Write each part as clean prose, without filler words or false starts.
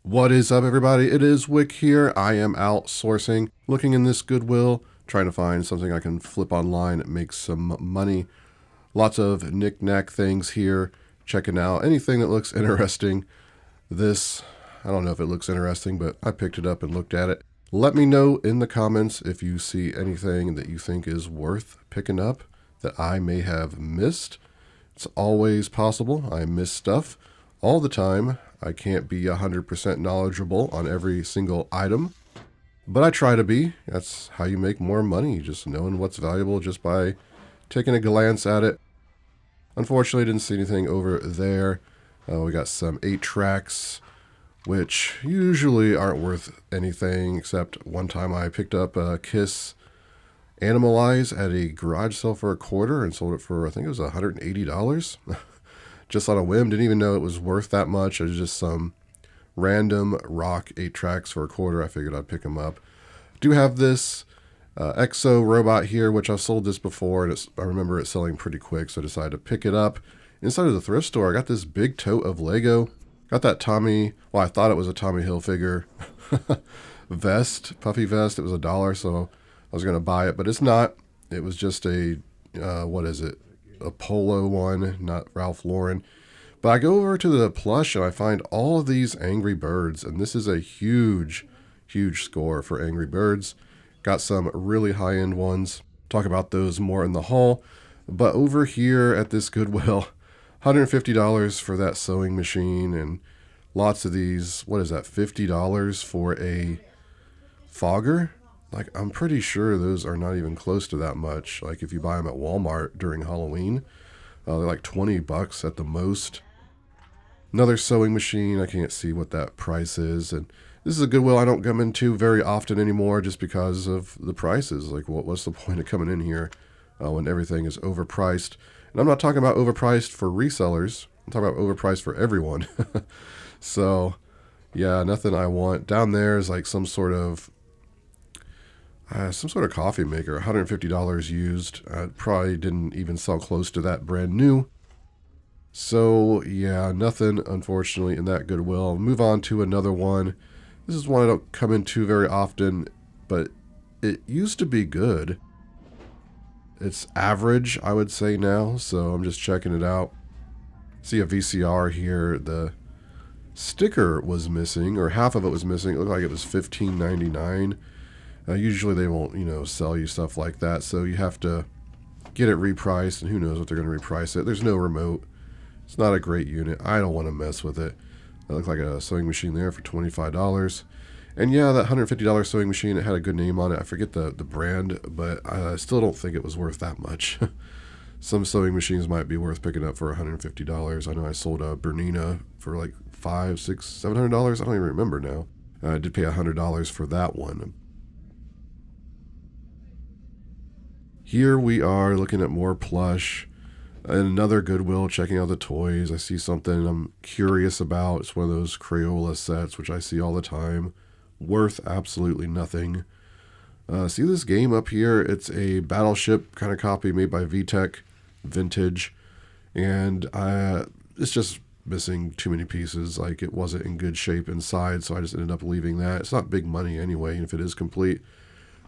What is up, everybody? It is Wick here. I am outsourcing, looking in this Goodwill, trying to find something I can flip online and make some money. Lots of knick-knack things here. Checking out anything that looks interesting. This, I don't know if it looks interesting, but I picked it up and looked at it. Let me know in the comments if you see anything that you think is worth picking up that I may have missed. It's always possible. I miss stuff all the time. I can't be 100% knowledgeable on every single item, but I try to be. That's how you make more money, just knowing what's valuable just by taking a glance at it. Unfortunately, I didn't see anything over there. We got some 8-tracks, which usually aren't worth anything, except one time I picked up a Kiss Animalize at a garage sale for $1 and sold it for, I think it was $180. Just on a whim, didn't even know it was worth that much. It was just some random rock 8-tracks for $1. I figured I'd pick them up. Do have this Exo robot here, which I've sold this before, and I remember it selling pretty quick, so I decided to pick it up. Inside of the thrift store, I got this big tote of Lego. Got that Tommy, well, I thought it was a Tommy Hilfiger vest, puffy vest. It was $1, so I was going to buy it, but it's not. It was just a, what is it? A polo one, not Ralph Lauren. But I go over to the plush and I find all of these Angry Birds, and this is a huge score for Angry Birds. Got some really high-end ones. Talk about those more in the haul. But over here at this Goodwill, $150 for that sewing machine, and lots of these, what is that, $50 for a fogger? Like, I'm pretty sure those are not even close to that much. Like, if you buy them at Walmart during Halloween, they're like $20 at the most. Another sewing machine, I can't see what that price is. And this is a Goodwill I don't come into very often anymore just because of the prices. Like, what's the point of coming in here when everything is overpriced? And I'm not talking about overpriced for resellers. I'm talking about overpriced for everyone. So, yeah, nothing I want. Down there is like some sort of coffee maker, $150 used. Probably didn't even sell close to that brand new. So yeah, nothing unfortunately in that Goodwill. Move on to another one. This is one I don't come into very often, but it used to be good. It's average, I would say now, so I'm just checking it out. See a VCR here. The sticker was missing, or half of it was missing. It looked like it was $15.99. Usually they won't, sell you stuff like that, so you have to get it repriced, and who knows what they're going to reprice it. There's no remote. It's not a great unit. I don't want to mess with it. That looked like a sewing machine there for $25. And yeah, that $150 sewing machine, it had a good name on it. I forget the brand, but I still don't think it was worth that much. Some sewing machines might be worth picking up for $150. I know I sold a Bernina for like $500, $600, $700. I don't even remember now. I did pay $100 for that one. Here we are looking at more plush. And another Goodwill, checking out the toys. I see something I'm curious about. It's one of those Crayola sets, which I see all the time. Worth absolutely nothing. See this game up here? It's a Battleship kind of copy made by VTech, vintage. And it's just missing too many pieces. Like, it wasn't in good shape inside, so I just ended up leaving that. It's not big money anyway, and if it is complete.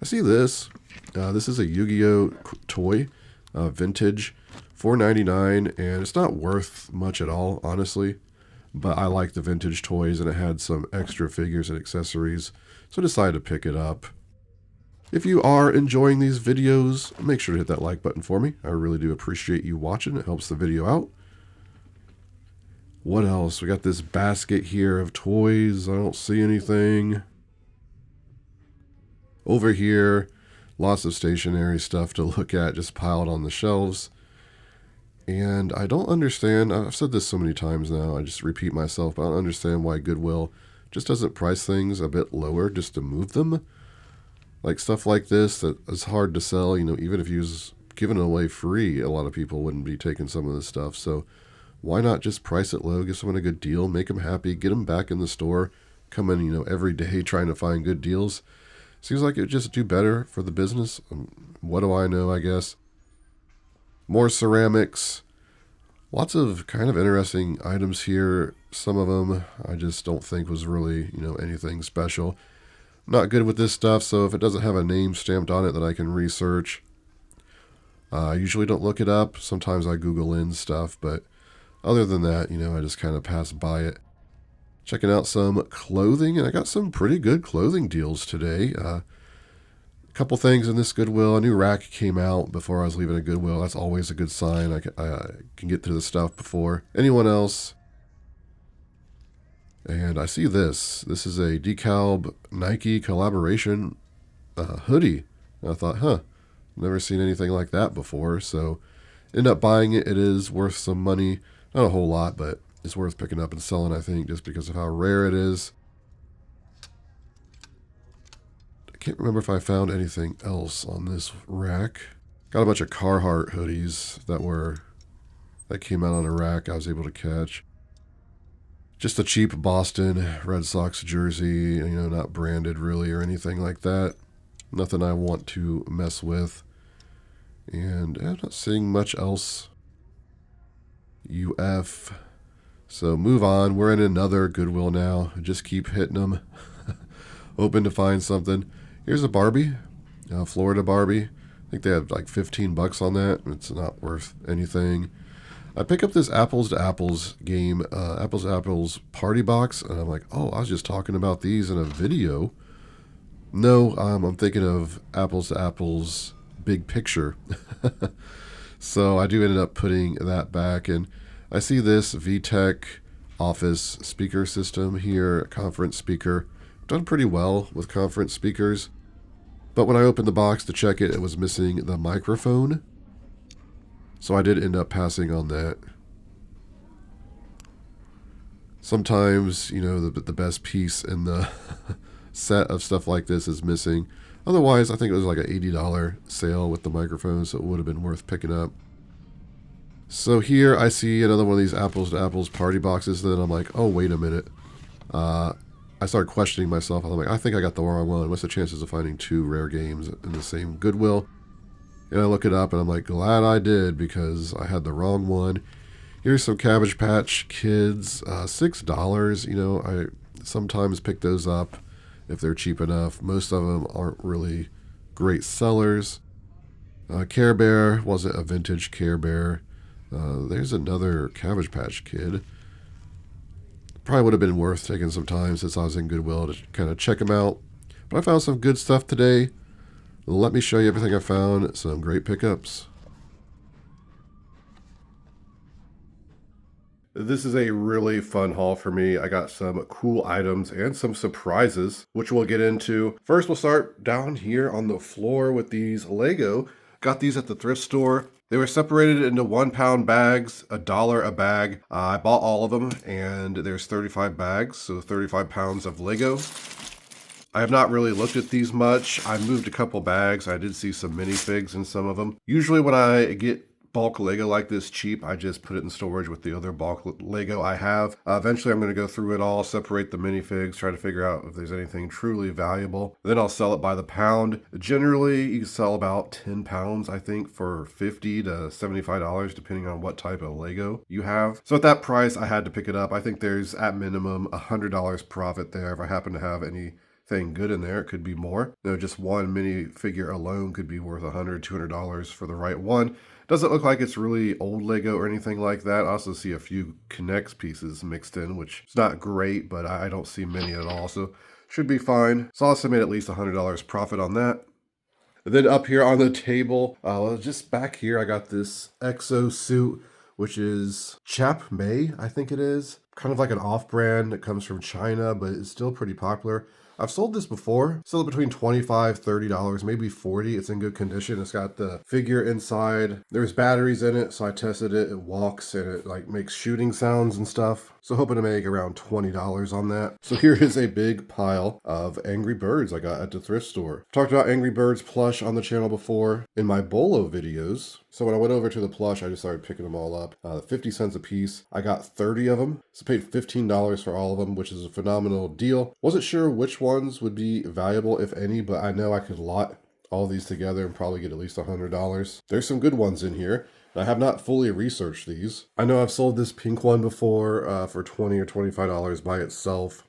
I see this. This is a Yu-Gi-Oh toy, vintage, $4.99, and it's not worth much at all, honestly. But I like the vintage toys, and it had some extra figures and accessories, so I decided to pick it up. If you are enjoying these videos, make sure to hit that like button for me. I really do appreciate you watching. It helps the video out. What else? We got this basket here of toys. I don't see anything. Over here, lots of stationery stuff to look at just piled on the shelves. And I don't understand, I've said this so many times now, I just repeat myself, but I don't understand why Goodwill just doesn't price things a bit lower just to move them. Like stuff like this that is hard to sell, even if you was giving it away free, a lot of people wouldn't be taking some of this stuff. So why not just price it low, give someone a good deal, make them happy, get them back in the store, come in, every day trying to find good deals. Seems like it would just do better for the business. What do I know, I guess. More ceramics. Lots of kind of interesting items here. Some of them I just don't think was really, anything special. Not good with this stuff, so if it doesn't have a name stamped on it that I can research, I usually don't look it up. Sometimes I Google in stuff, but other than that, I just kind of pass by it. Checking out some clothing, and I got some pretty good clothing deals today. A couple things in this Goodwill. A new rack came out before I was leaving a Goodwill. That's always a good sign. I can get to the stuff before anyone else. And I see this. This is a DeKalb Nike collaboration hoodie. And I thought, never seen anything like that before. So end up buying it. It is worth some money. Not a whole lot, but it's worth picking up and selling, I think, just because of how rare it is. I can't remember if I found anything else on this rack. Got a bunch of Carhartt hoodies that came out on a rack I was able to catch. Just a cheap Boston Red Sox jersey, not branded really or anything like that. Nothing I want to mess with. And I'm not seeing much else. UF. So move on. We're in another Goodwill now. Just keep hitting them. Hoping to find something. Here's a Barbie. Florida Barbie. I think they have like $15 on that. It's not worth anything. I pick up this Apples to Apples game, Apples to Apples party box, and I'm like, I was just talking about these in a video. No, I'm thinking of Apples to Apples big picture. So I do end up putting that back, and I see this VTech office speaker system here, conference speaker. Done pretty well with conference speakers. But when I opened the box to check it, it was missing the microphone. So I did end up passing on that. Sometimes, the best piece in the set of stuff like this is missing. Otherwise, I think it was like an $80 sale with the microphone, so it would have been worth picking up. So here I see another one of these Apples to Apples party boxes. Then I'm like, oh, wait a minute. I started questioning myself. I'm like, I think I got the wrong one. What's the chances of finding two rare games in the same Goodwill? And I look it up, and I'm like, glad I did, because I had the wrong one. Here's some Cabbage Patch Kids, $6. I sometimes pick those up if they're cheap enough. Most of them aren't really great sellers. Care Bear wasn't a vintage Care Bear. There's another Cabbage Patch Kid. Probably would have been worth taking some time since I was in Goodwill to kind of check them out. But I found some good stuff today. Let me show you everything I found. Some great pickups. This is a really fun haul for me. I got some cool items and some surprises, which we'll get into. First, we'll start down here on the floor with these Lego. Got these at the thrift store. They were separated into 1-pound bags, $1 a bag. I bought all of them, and there's 35 bags, so 35 pounds of Lego. I have not really looked at these much. I moved a couple bags. I did see some minifigs in some of them. Usually when I get bulk Lego like this cheap, I just put it in storage with the other bulk Lego I have. Eventually I'm going to go through it all, separate the minifigs, try to figure out if there's anything truly valuable. Then I'll sell it by the pound. Generally, you can sell about 10 pounds, I think, for $50 to $75, depending on what type of Lego you have. So at that price, I had to pick it up. I think there's, at minimum, $100 profit there if I happen to have any good in there. It could be more. Just one minifigure alone could be worth $100, $200 for the right one. Doesn't look like it's really old Lego or anything like that. I also see a few Connects pieces mixed in, which is not great, but I don't see many at all, so should be fine. So I'll estimate at least $100 profit on that. And then up here on the table, just back here, I got this Exo suit, which is Chap May, I think it is. Kind of like an off-brand that comes from China, but it's still pretty popular. I've sold this before. Sold it between $25, $30, maybe $40. It's in good condition. It's got the figure inside. There's batteries in it, so I tested it. It walks and it makes shooting sounds and stuff. So hoping to make around $20 on that. So here is a big pile of Angry Birds I got at the thrift store. Talked about Angry Birds plush on the channel before in my Bolo videos. So when I went over to the plush, I just started picking them all up. 50 cents a piece. I got 30 of them. So paid $15 for all of them, which is a phenomenal deal. Wasn't sure which ones would be valuable, if any, but I know I could lot all these together and probably get at least $100. There's some good ones in here. I have not fully researched these. I know I've sold this pink one before for $20 or $25 by itself.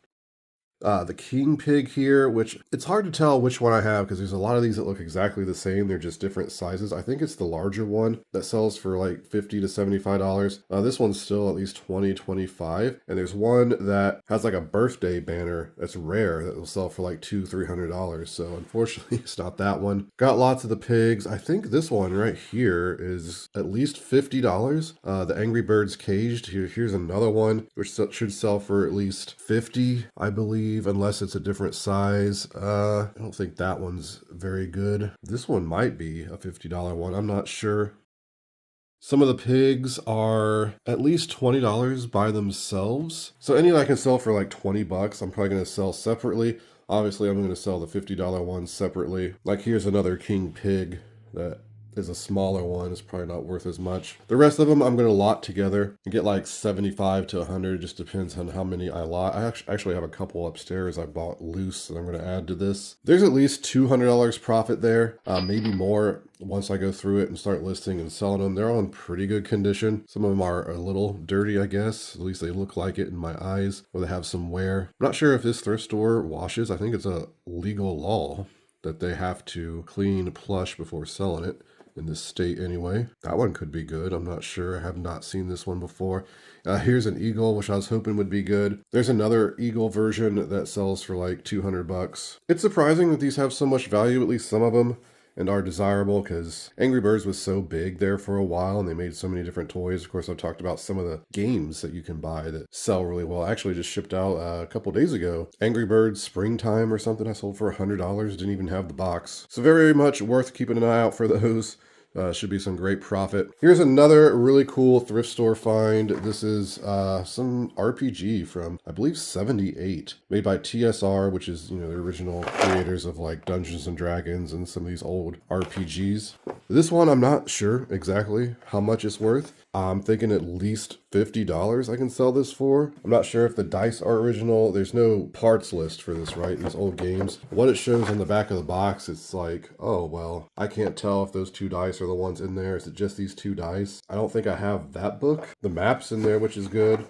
The king pig here, which it's hard to tell which one I have because there's a lot of these that look exactly the same. They're just different sizes. I think it's the larger one that sells for like $50 to $75. This one's still at least $20, $25. And there's one that has like a birthday banner that's rare that will sell for like $200, $300. So unfortunately, it's not that one. Got lots of the pigs. I think this one right here is at least $50. The Angry Birds Caged. Here's another one which should sell for at least $50, I believe, unless it's a different size. I don't think that one's very good. This one might be a $50 one. I'm not sure. Some of the pigs are at least $20 by themselves. So any that I can sell for like 20 bucks, I'm probably going to sell separately. Obviously, I'm going to sell the $50 one separately. Like here's another king pig that is a smaller one. It's probably not worth as much. The rest of them I'm going to lot together and get like 75 to 100. Just depends on how many I lot. I actually have a couple upstairs I bought loose that I'm going to add to this. There's at least $200 profit there, maybe more once I go through it and start listing and selling them. They're all in pretty good condition. Some of them are a little dirty, I guess. At least they look like it in my eyes, or they have some wear. I'm not sure if this thrift store washes. I think it's a legal law that they have to clean plush before selling it. In this state anyway. That one could be good. I'm not sure. I have not seen this one before. Here's an eagle, which I was hoping would be good. There's another eagle version that sells for like 200 bucks. It's surprising that these have so much value, at least some of them, and are desirable because Angry Birds was so big there for a while and they made so many different toys. Of course, I've talked about some of the games that you can buy that sell really well. I actually just shipped out a couple days ago. Angry Birds Springtime or something I sold for $100. Didn't even have the box. So very much worth keeping an eye out for those. Should be some great profit. Here's another really cool thrift store find. This is some RPG from, I believe, 78, made by TSR, which is, the original creators of like Dungeons and Dragons and some of these old RPGs. This one, I'm not sure exactly how much it's worth. I'm thinking at least $50 I can sell this for. I'm not sure if the dice are original. There's no parts list for this, right? These old games. What it shows on the back of the box, it's like, oh, well, I can't tell if those two dice are the ones in there. Is it just these two dice? I don't think I have that book. The map's in there, which is good.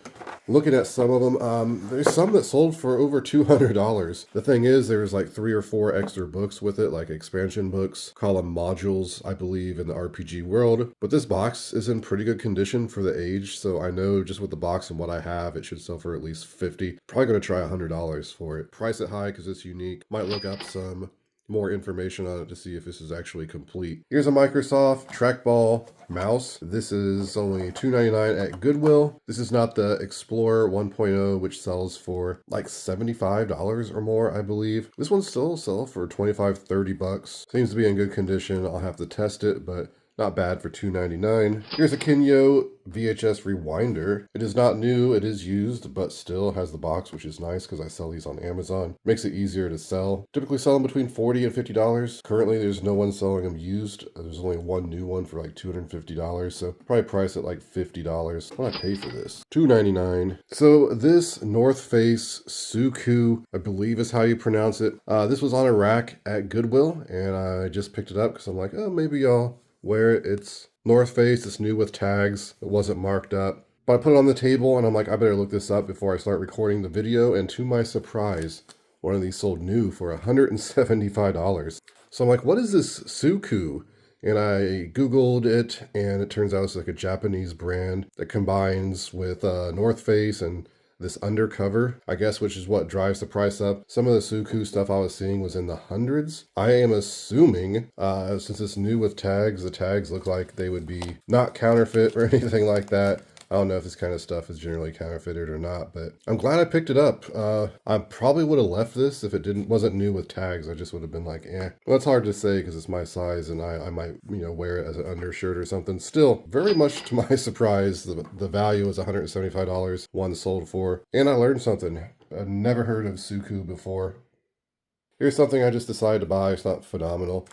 Looking at some of them, there's some that sold for over $200. The thing is, there's like 3 or 4 extra books with it, like expansion books, call them modules, I believe, in the RPG world. But this box is in pretty good condition for the age, so I know just with the box and what I have, it should sell for at least $50. Probably going to try $100 for it. Price it high because it's unique. Might look up some more information on it to see if this is actually complete. Here's a Microsoft trackball mouse. This is only $2.99 at Goodwill. This is not the Explorer 1.0, which sells for like $75 or more, I believe. This one still sells for 25, 30 bucks. Seems to be in good condition. I'll have to test it, but not bad for $2.99. Here's a Kinyo VHS rewinder. It is not new, it is used, but still has the box, which is nice because I sell these on Amazon. Makes it easier to sell. Typically sell them between $40 and $50. Currently, there's no one selling them used. There's only one new one for like $250, so probably price it like $50. What do I pay for this? $2.99. So this North Face Suku, I believe is how you pronounce it. This was on a rack at Goodwill, and I just picked it up because I'm like, oh, maybe I'll wear it. It's North Face, it's new with tags. It wasn't marked up. But I put it on the table and I'm like, I better look this up before I start recording the video. And to my surprise, one of these sold new for $175. So I'm like, what is this Suku? And I Googled it and it turns out it's like a Japanese brand that combines with North Face and this undercover, I guess, which is what drives the price up. Some of the Suku stuff I was seeing was in the hundreds. I am assuming, since it's new with tags, the tags look like they would be not counterfeit or anything like that. I don't know if this kind of stuff is generally counterfeited or not, but I'm glad I picked it up. I probably would have left this if it wasn't new with tags. I just would have been like, eh. Well, it's hard to say because it's my size and I might, wear it as an undershirt or something. Still, very much to my surprise, the value is $175, one sold for. And I learned something. I've never heard of Suku before. Here's something I just decided to buy. It's not phenomenal.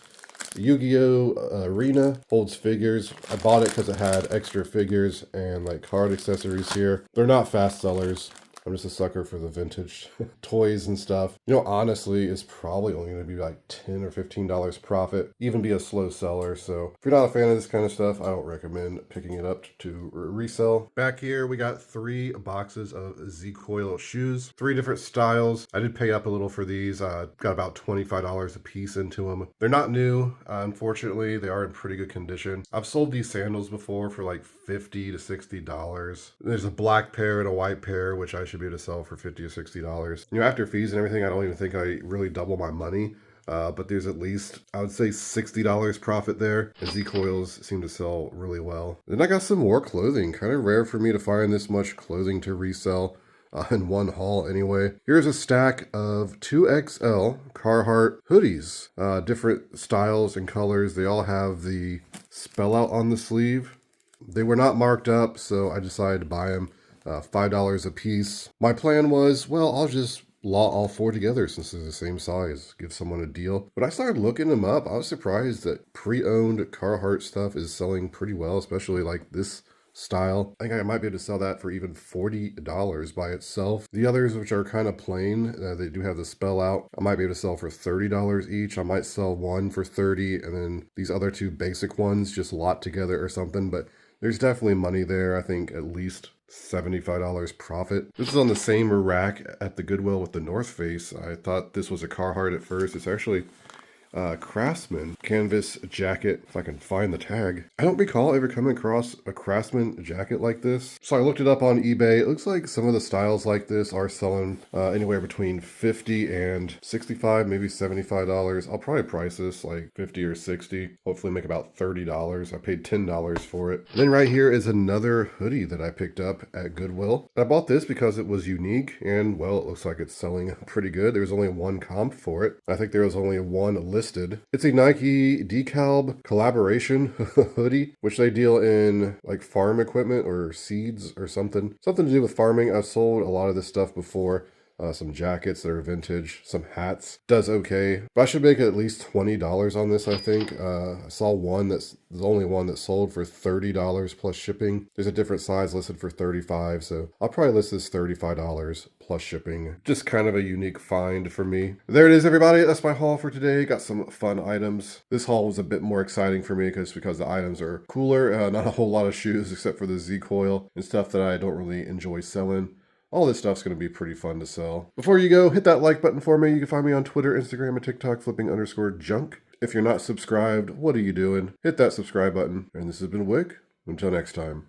Yu-Gi-Oh! Arena holds figures. I bought it because it had extra figures and like card accessories here. They're not fast sellers. I'm just a sucker for the vintage toys and stuff. You know, honestly, it's probably only going to be like $10 or $15 profit, even be a slow seller. So if you're not a fan of this kind of stuff, I don't recommend picking it up to resell. Back here, we got 3 boxes of Z-Coil shoes, 3 different styles. I did pay up a little for these. Got about $25 a piece into them. They're not new, unfortunately. They are in pretty good condition. I've sold these sandals before for like $50 to $60. There's a black pair and a white pair, which I should be able to sell for $50 to $60. You know, after fees and everything, I don't even think I really double my money. But there's at least, I would say, $60 profit there. And Z-Coils seem to sell really well. Then I got some more clothing. Kind of rare for me to find this much clothing to resell. In one haul anyway. Here's a stack of 2XL Carhartt hoodies. Different styles and colors. They all have the spell out on the sleeve. They were not marked up, so I decided to buy them. $5 a piece. My plan was, well, I'll just law all 4 together since they're the same size. Give someone a deal. But I started looking them up. I was surprised that pre-owned Carhartt stuff is selling pretty well, especially like this style. I think I might be able to sell that for even $40 by itself. The others, which are kind of plain, they do have the spell out. I might be able to sell for $30 each. I might sell one for $30, and then these other 2 basic ones just lot together or something. But there's definitely money there. I think at least $75 profit. This is on the same rack at the Goodwill with the North Face. I thought this was a Carhartt at first. It's actually Craftsman canvas jacket, if I can find the tag. I don't recall ever coming across a Craftsman jacket like this. So I looked it up on eBay. It looks like some of the styles like this are selling anywhere between $50 and $65, maybe $75. I'll probably price this like $50 or $60. Hopefully make about $30. I paid $10 for it. And then right here is another hoodie that I picked up at Goodwill. I bought this because it was unique and, well, it looks like it's selling pretty good. There was only one comp for it. I think there was only one listed. It's a Nike DeKalb collaboration hoodie, which they deal in like farm equipment or seeds or something to do with farming. I've sold a lot of this stuff before. Some jackets that are vintage, some hats. Does okay. But I should make at least $20 on this, I think. I saw one that's the only one that sold for $30 plus shipping. There's a different size listed for $35, so I'll probably list this $35 plus shipping. Just kind of a unique find for me. There it is, everybody. That's my haul for today. Got some fun items. This haul was a bit more exciting for me because the items are cooler. Not a whole lot of shoes except for the Z-Coil and stuff that I don't really enjoy selling. All this stuff's going to be pretty fun to sell. Before you go, hit that like button for me. You can find me on Twitter, Instagram, and TikTok, flipping_junk. If you're not subscribed, what are you doing? Hit that subscribe button. And this has been Wick. Until next time.